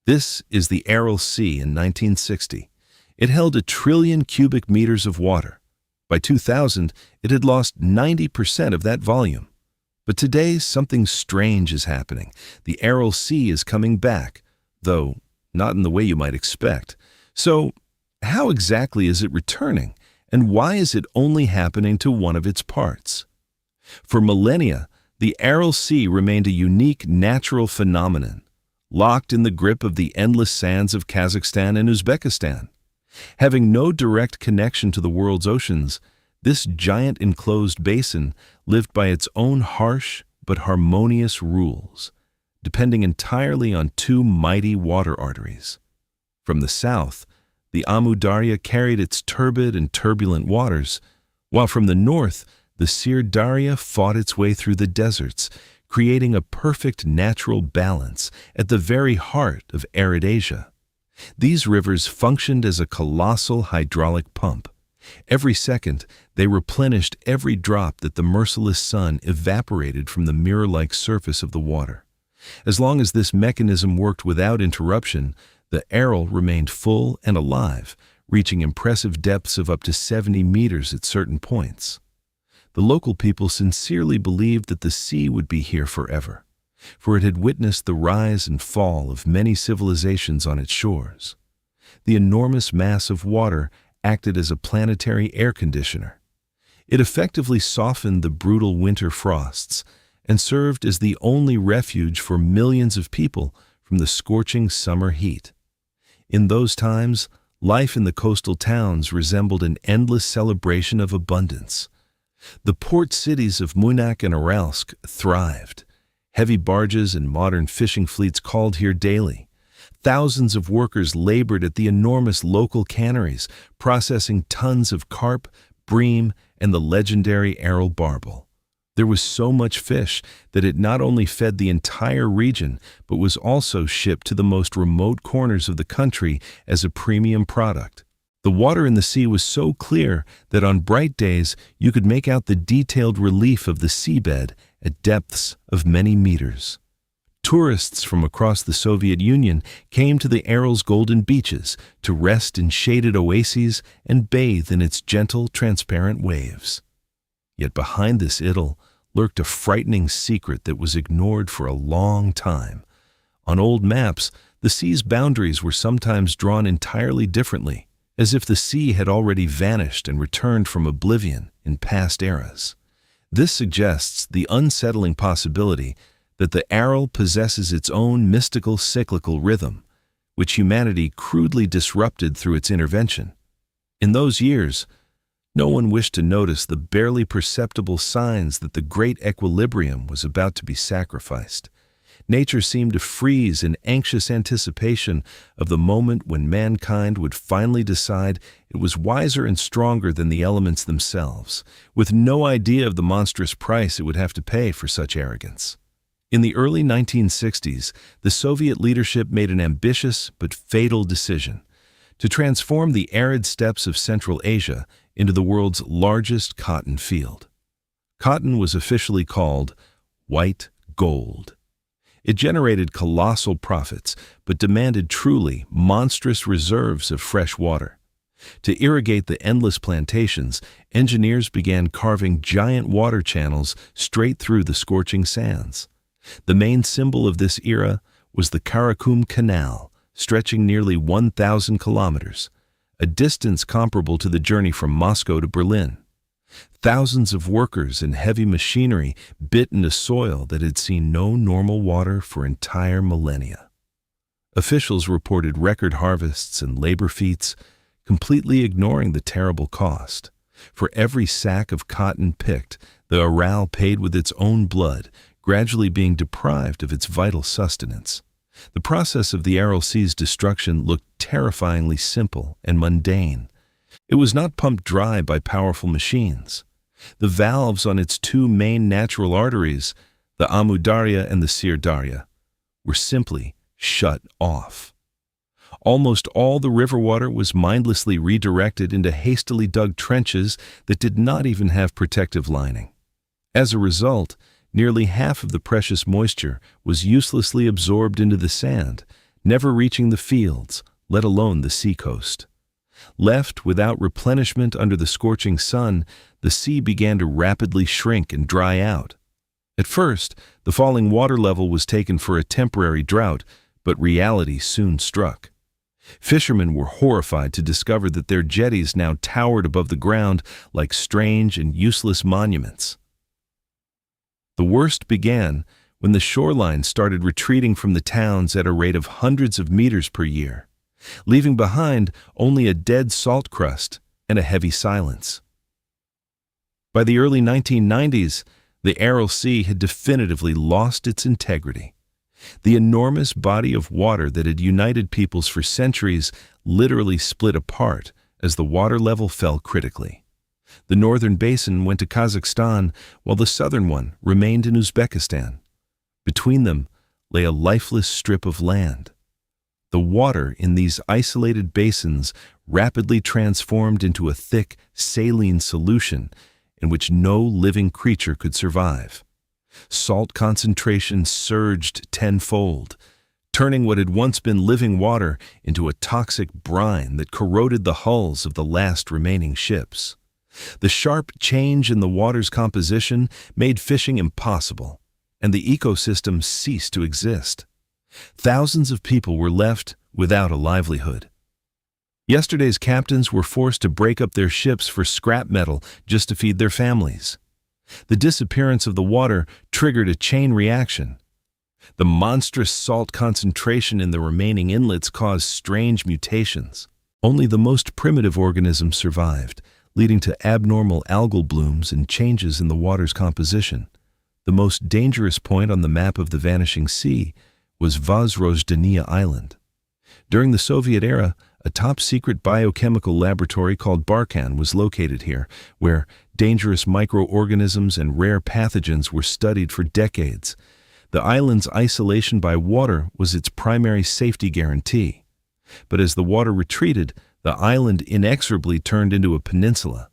This is the Aral Sea in 1960. It held 1 trillion cubic meters of water. By 2000, it had lost 90% of that volume. But today, something strange is happening. The Aral Sea is coming back, though not in the way you might expect. So, how exactly is it returning, and why is it only happening to one of its parts? For millennia, the Aral Sea remained a unique natural phenomenon, locked in the grip of the endless sands of Kazakhstan and Uzbekistan. Having no direct connection to the world's oceans, this giant enclosed basin lived by its own harsh but harmonious rules, depending entirely on two mighty water arteries. From the south, the Amu Darya carried its turbid and turbulent waters, while from the north, the Sir Darya fought its way through the deserts, creating a perfect natural balance at the very heart of arid Asia. These rivers functioned as a colossal hydraulic pump. Every second, they replenished every drop that the merciless sun evaporated from the mirror-like surface of the water. As long as this mechanism worked without interruption, the Aral remained full and alive, reaching impressive depths of up to 70 meters at certain points. The local people sincerely believed that the sea would be here forever, for it had witnessed the rise and fall of many civilizations on its shores. The enormous mass of water acted as a planetary air conditioner. It effectively softened the brutal winter frosts and served as the only refuge for millions of people from the scorching summer heat. In those times, life in the coastal towns resembled an endless celebration of abundance. The port cities of Munak and Aralsk thrived. Heavy barges and modern fishing fleets called here daily. Thousands of workers labored at the enormous local canneries, processing tons of carp, bream, and the legendary Aral barbel. There was so much fish that it not only fed the entire region, but was also shipped to the most remote corners of the country as a premium product. The water in the sea was so clear that on bright days you could make out the detailed relief of the seabed at depths of many meters. Tourists from across the Soviet Union came to the Aral's golden beaches to rest in shaded oases and bathe in its gentle, transparent waves. Yet behind this idyll lurked a frightening secret that was ignored for a long time. On old maps, the sea's boundaries were sometimes drawn entirely differently, as if the sea had already vanished and returned from oblivion in past eras. This suggests the unsettling possibility that the Aral possesses its own mystical cyclical rhythm, which humanity crudely disrupted through its intervention. In those years, no one wished to notice the barely perceptible signs that the great equilibrium was about to be sacrificed. Nature seemed to freeze in anxious anticipation of the moment when mankind would finally decide it was wiser and stronger than the elements themselves, with no idea of the monstrous price it would have to pay for such arrogance. In the early 1960s, the Soviet leadership made an ambitious but fatal decision to transform the arid steppes of Central Asia into the world's largest cotton field. Cotton was officially called white gold. It generated colossal profits, but demanded truly monstrous reserves of fresh water. To irrigate the endless plantations, engineers began carving giant water channels straight through the scorching sands. The main symbol of this era was the Karakum Canal, stretching nearly 1,000 kilometers, a distance comparable to the journey from Moscow to Berlin. Thousands of workers and heavy machinery bit into soil that had seen no normal water for entire millennia. Officials reported record harvests and labor feats, completely ignoring the terrible cost. For every sack of cotton picked, the Aral paid with its own blood, gradually being deprived of its vital sustenance. The process of the Aral Sea's destruction looked terrifyingly simple and mundane. It was not pumped dry by powerful machines. The valves on its two main natural arteries, the Amu Darya and the Sir Darya, were simply shut off. Almost all the river water was mindlessly redirected into hastily dug trenches that did not even have protective lining. As a result, nearly half of the precious moisture was uselessly absorbed into the sand, never reaching the fields, let alone the seacoast. Left without replenishment under the scorching sun, the sea began to rapidly shrink and dry out. At first, the falling water level was taken for a temporary drought, but reality soon struck. Fishermen were horrified to discover that their jetties now towered above the ground like strange and useless monuments. The worst began when the shoreline started retreating from the towns at a rate of hundreds of meters per year, leaving behind only a dead salt crust and a heavy silence. By the early 1990s, the Aral Sea had definitively lost its integrity. The enormous body of water that had united peoples for centuries literally split apart as the water level fell critically. The northern basin went to Kazakhstan, while the southern one remained in Uzbekistan. Between them lay a lifeless strip of land. The water in these isolated basins rapidly transformed into a thick, saline solution in which no living creature could survive. Salt concentration surged tenfold, turning what had once been living water into a toxic brine that corroded the hulls of the last remaining ships. The sharp change in the water's composition made fishing impossible, and the ecosystem ceased to exist. Thousands of people were left without a livelihood. Yesterday's captains were forced to break up their ships for scrap metal just to feed their families. The disappearance of the water triggered a chain reaction. The monstrous salt concentration in the remaining inlets caused strange mutations. Only the most primitive organisms survived, leading to abnormal algal blooms and changes in the water's composition. The most dangerous point on the map of the Vanishing Sea was Vozrojdeniya Island. During the Soviet era, a top-secret biochemical laboratory called Barkhan was located here, where dangerous microorganisms and rare pathogens were studied for decades. The island's isolation by water was its primary safety guarantee. But as the water retreated, the island inexorably turned into a peninsula.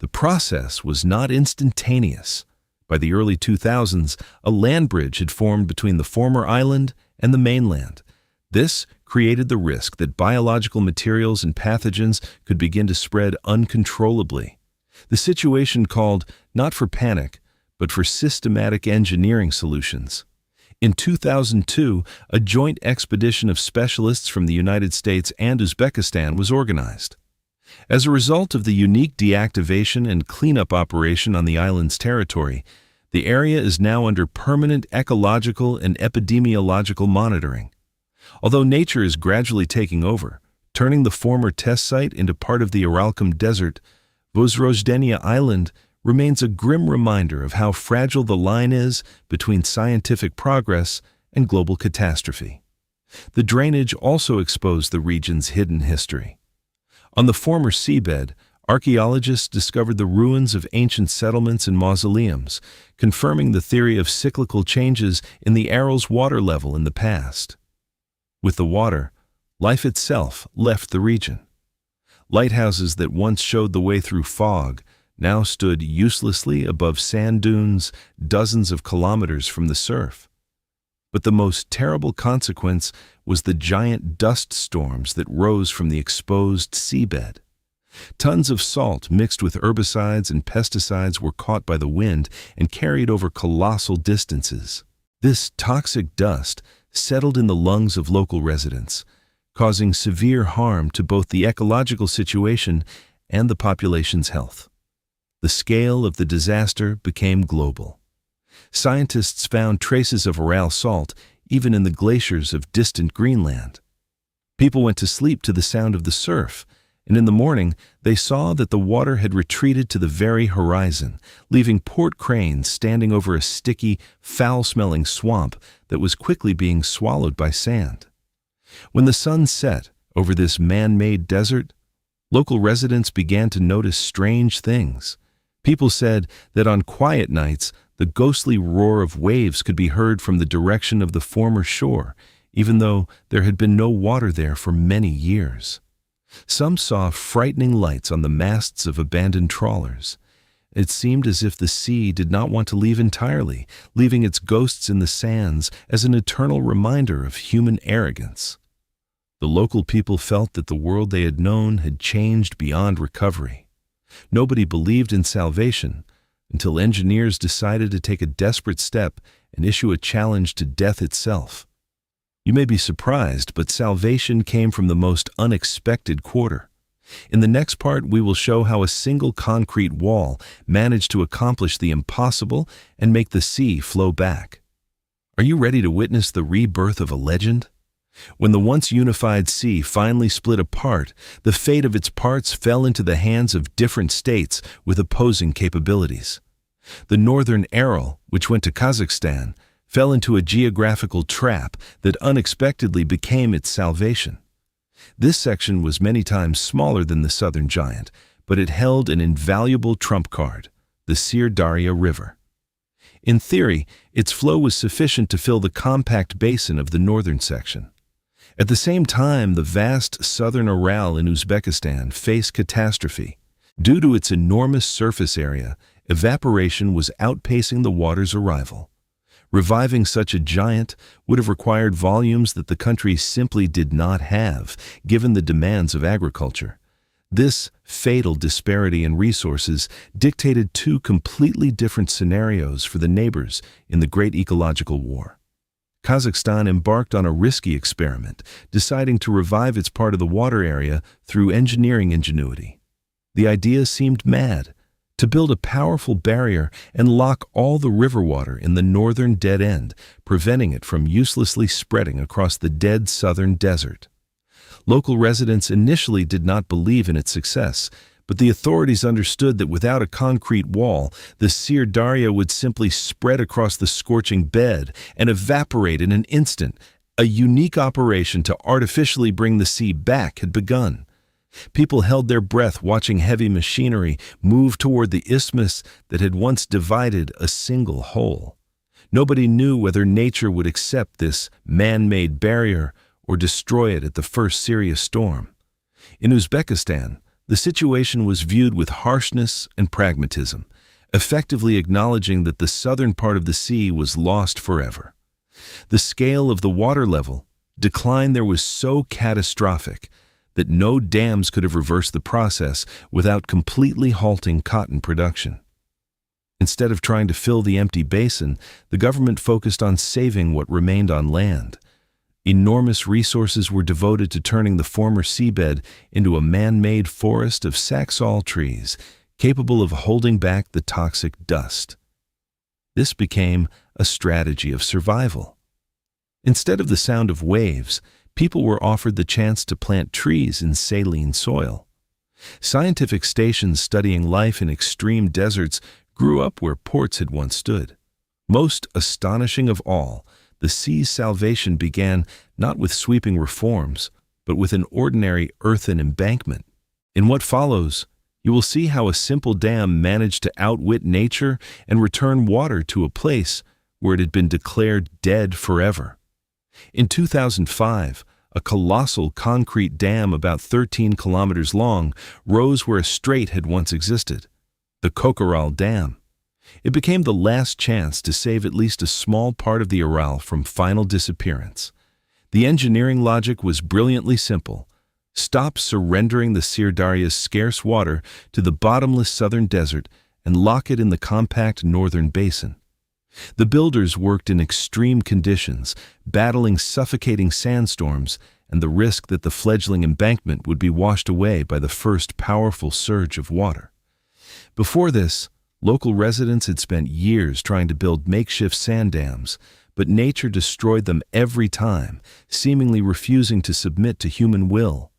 The process was not instantaneous. By the early 2000s, a land bridge had formed between the former island and the mainland. This created the risk that biological materials and pathogens could begin to spread uncontrollably. The situation called not for panic, but for systematic engineering solutions. In 2002, a joint expedition of specialists from the United States and Uzbekistan was organized. As a result of the unique deactivation and cleanup operation on the island's territory, the area is now under permanent ecological and epidemiological monitoring. Although nature is gradually taking over, turning the former test site into part of the Aralkum Desert, Vozrojdeniya Island remains a grim reminder of how fragile the line is between scientific progress and global catastrophe. The drainage also exposed the region's hidden history. On the former seabed, archaeologists discovered the ruins of ancient settlements and mausoleums, confirming the theory of cyclical changes in the Aral's water level in the past. With the water, life itself left the region. Lighthouses that once showed the way through fog now stood uselessly above sand dunes dozens of kilometers from the surf. But the most terrible consequence was the giant dust storms that rose from the exposed seabed. Tons of salt mixed with herbicides and pesticides were caught by the wind and carried over colossal distances. This toxic dust settled in the lungs of local residents, causing severe harm to both the ecological situation and the population's health. The scale of the disaster became global. Scientists found traces of Aral salt even in the glaciers of distant Greenland. People went to sleep to the sound of the surf, and in the morning they saw that the water had retreated to the very horizon, leaving port cranes standing over a sticky, foul-smelling swamp that was quickly being swallowed by sand. When the sun set over this man-made desert, local residents began to notice strange things. People said that on quiet nights, the ghostly roar of waves could be heard from the direction of the former shore, even though there had been no water there for many years. Some saw frightening lights on the masts of abandoned trawlers, It seemed as if the sea did not want to leave entirely, leaving its ghosts in the sands as an eternal reminder of human arrogance. The local people felt that the world they had known had changed beyond recovery. Nobody believed in salvation until engineers decided to take a desperate step and issue a challenge to death itself. You may be surprised, but salvation came from the most unexpected quarter. In the next part, we will show how a single concrete wall managed to accomplish the impossible and make the sea flow back. Are you ready to witness the rebirth of a legend? When the once unified sea finally split apart, the fate of its parts fell into the hands of different states with opposing capabilities. The northern Aral, which went to Kazakhstan, fell into a geographical trap that unexpectedly became its salvation. This section was many times smaller than the southern giant, but it held an invaluable trump card, the Syr Darya River. In theory, its flow was sufficient to fill the compact basin of the northern section. At the same time, the vast southern Aral in Uzbekistan faced catastrophe. Due to its enormous surface area, evaporation was outpacing the water's arrival. Reviving such a giant would have required volumes that the country simply did not have, given the demands of agriculture. This fatal disparity in resources dictated two completely different scenarios for the neighbors in the Great Ecological War. Kazakhstan embarked on a risky experiment, deciding to revive its part of the water area through engineering ingenuity. The idea seemed mad: to build a powerful barrier and lock all the river water in the northern dead end, preventing it from uselessly spreading across the dead southern desert. Local residents initially did not believe in its success, but the authorities understood that without a concrete wall, the Syr Darya would simply spread across the scorching bed and evaporate in an instant. A unique operation to artificially bring the sea back had begun. People held their breath watching heavy machinery move toward the isthmus that had once divided a single whole. Nobody knew whether nature would accept this man-made barrier or destroy it at the first serious storm. In Uzbekistan, the situation was viewed with harshness and pragmatism, effectively acknowledging that the southern part of the sea was lost forever. The scale of the water level decline there was so catastrophic that no dams could have reversed the process without completely halting cotton production. Instead of trying to fill the empty basin, the government focused on saving what remained on land. Enormous resources were devoted to turning the former seabed into a man-made forest of saxaul trees, capable of holding back the toxic dust. This became a strategy of survival. Instead of the sound of waves, people were offered the chance to plant trees in saline soil. Scientific stations studying life in extreme deserts grew up where ports had once stood. Most astonishing of all, the sea's salvation began not with sweeping reforms, but with an ordinary earthen embankment. In what follows, you will see how a simple dam managed to outwit nature and return water to a place where it had been declared dead forever. In 2005, a colossal concrete dam about 13 kilometers long rose where a strait had once existed, the Kokoral Dam. It became the last chance to save at least a small part of the Aral from final disappearance. The engineering logic was brilliantly simple: stop surrendering the Syr Darya's scarce water to the bottomless southern desert and lock it in the compact northern basin. The builders worked in extreme conditions, battling suffocating sandstorms and the risk that the fledgling embankment would be washed away by the first powerful surge of water. Before this, local residents had spent years trying to build makeshift sand dams, but nature destroyed them every time, seemingly refusing to submit to human will.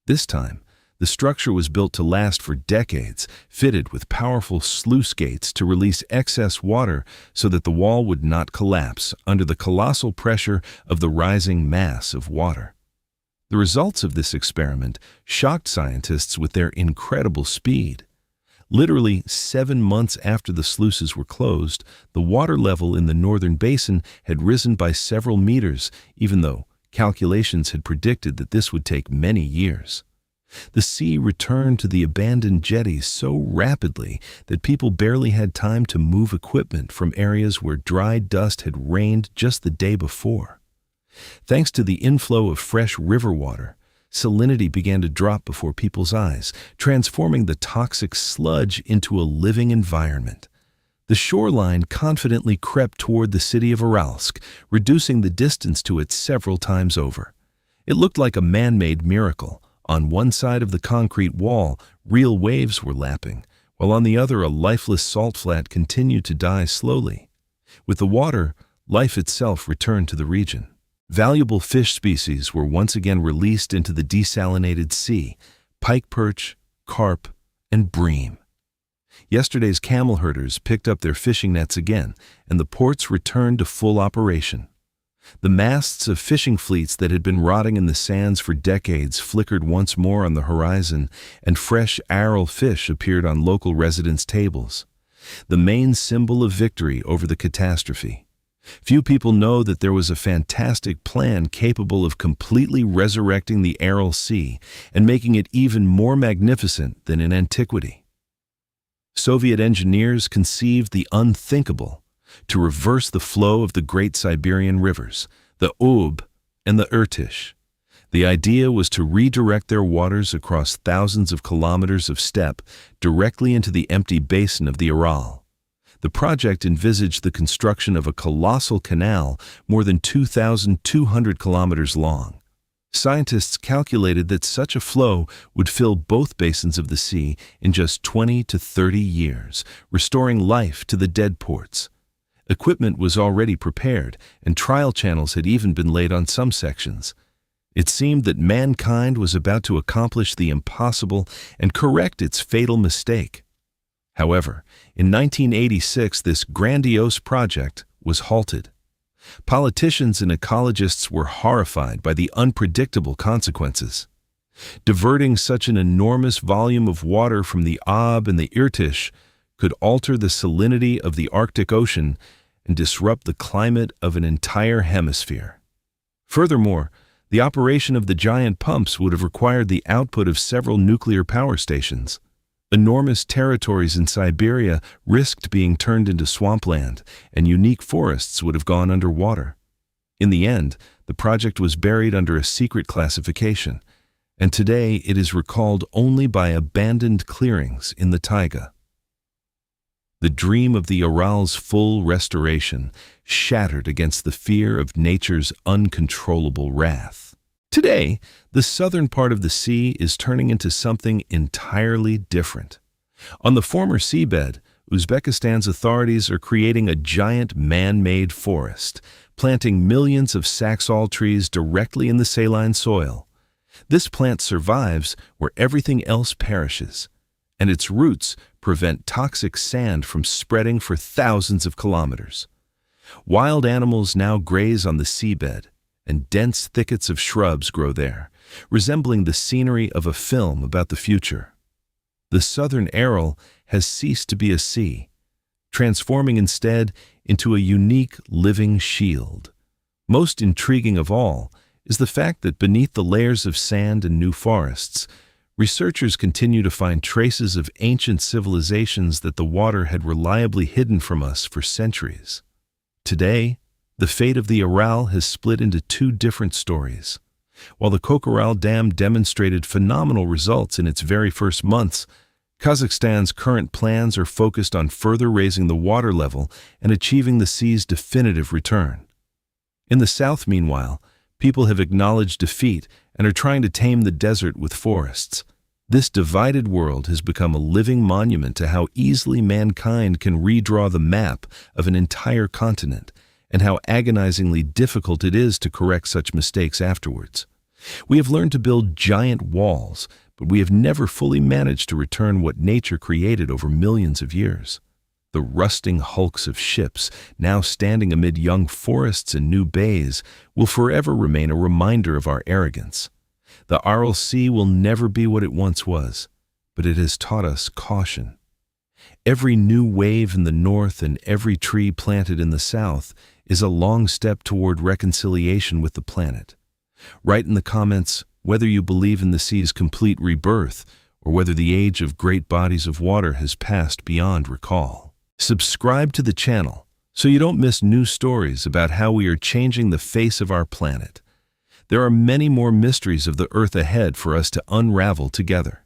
This time, the structure was built to last for decades, fitted with powerful sluice gates to release excess water so that the wall would not collapse under the colossal pressure of the rising mass of water. The results of this experiment shocked scientists with their incredible speed. Literally 7 months after the sluices were closed, the water level in the northern basin had risen by several meters, even though calculations had predicted that this would take many years. The sea returned to the abandoned jetties so rapidly that people barely had time to move equipment from areas where dry dust had rained just the day before. Thanks to the inflow of fresh river water, salinity began to drop before people's eyes, transforming the toxic sludge into a living environment. The shoreline confidently crept toward the city of Aralsk, reducing the distance to it several times over. It looked like a man-made miracle. On one side of the concrete wall, real waves were lapping, while on the other a lifeless salt flat continued to die slowly. With the water, life itself returned to the region. Valuable fish species were once again released into the desalinated sea: pike perch, carp, and bream. Yesterday's camel herders picked up their fishing nets again, and the ports returned to full operation. The masts of fishing fleets that had been rotting in the sands for decades flickered once more on the horizon, and fresh Aral fish appeared on local residents' tables, the main symbol of victory over the catastrophe. Few people know that there was a fantastic plan capable of completely resurrecting the Aral Sea and making it even more magnificent than in antiquity. Soviet engineers conceived the unthinkable: to reverse the flow of the great Siberian rivers, the Ob and the Irtysh. The idea was to redirect their waters across thousands of kilometers of steppe directly into the empty basin of the Aral. The project envisaged the construction of a colossal canal more than 2,200 kilometers long. Scientists calculated that such a flow would fill both basins of the sea in just 20 to 30 years, restoring life to the dead ports. Equipment was already prepared, and trial channels had even been laid on some sections. It seemed that mankind was about to accomplish the impossible and correct its fatal mistake. However, in 1986, this grandiose project was halted. Politicians and ecologists were horrified by the unpredictable consequences. Diverting such an enormous volume of water from the Ob and the Irtysh could alter the salinity of the Arctic Ocean and disrupt the climate of an entire hemisphere. Furthermore, the operation of the giant pumps would have required the output of several nuclear power stations. Enormous territories in Siberia risked being turned into swampland, and unique forests would have gone underwater. In the end, the project was buried under a secret classification, and today it is recalled only by abandoned clearings in the taiga. The dream of the Aral's full restoration shattered against the fear of nature's uncontrollable wrath. Today, the southern part of the sea is turning into something entirely different. On the former seabed, Uzbekistan's authorities are creating a giant man-made forest, planting millions of saxaul trees directly in the saline soil. This plant survives where everything else perishes, and its roots prevent toxic sand from spreading for thousands of kilometers. Wild animals now graze on the seabed, and dense thickets of shrubs grow there, resembling the scenery of a film about the future. The southern Aral has ceased to be a sea, transforming instead into a unique living shield. Most intriguing of all is the fact that beneath the layers of sand and new forests, researchers continue to find traces of ancient civilizations that the water had reliably hidden from us for centuries. Today, the fate of the Aral has split into two different stories. While the Kokoral Dam demonstrated phenomenal results in its very first months, Kazakhstan's current plans are focused on further raising the water level and achieving the sea's definitive return. In the south, meanwhile, people have acknowledged defeat and are trying to tame the desert with forests. This divided world has become a living monument to how easily mankind can redraw the map of an entire continent, and how agonizingly difficult it is to correct such mistakes afterwards. We have learned to build giant walls, but we have never fully managed to return what nature created over millions of years. The rusting hulks of ships, now standing amid young forests and new bays, will forever remain a reminder of our arrogance. The Aral Sea will never be what it once was, but it has taught us caution. Every new wave in the north and every tree planted in the south is a long step toward reconciliation with the planet. Write in the comments, whether you believe in the sea's complete rebirth or whether the age of great bodies of water has passed beyond recall. Subscribe to the channel so you don't miss new stories about how we are changing the face of our planet. There are many more mysteries of the Earth ahead for us to unravel together.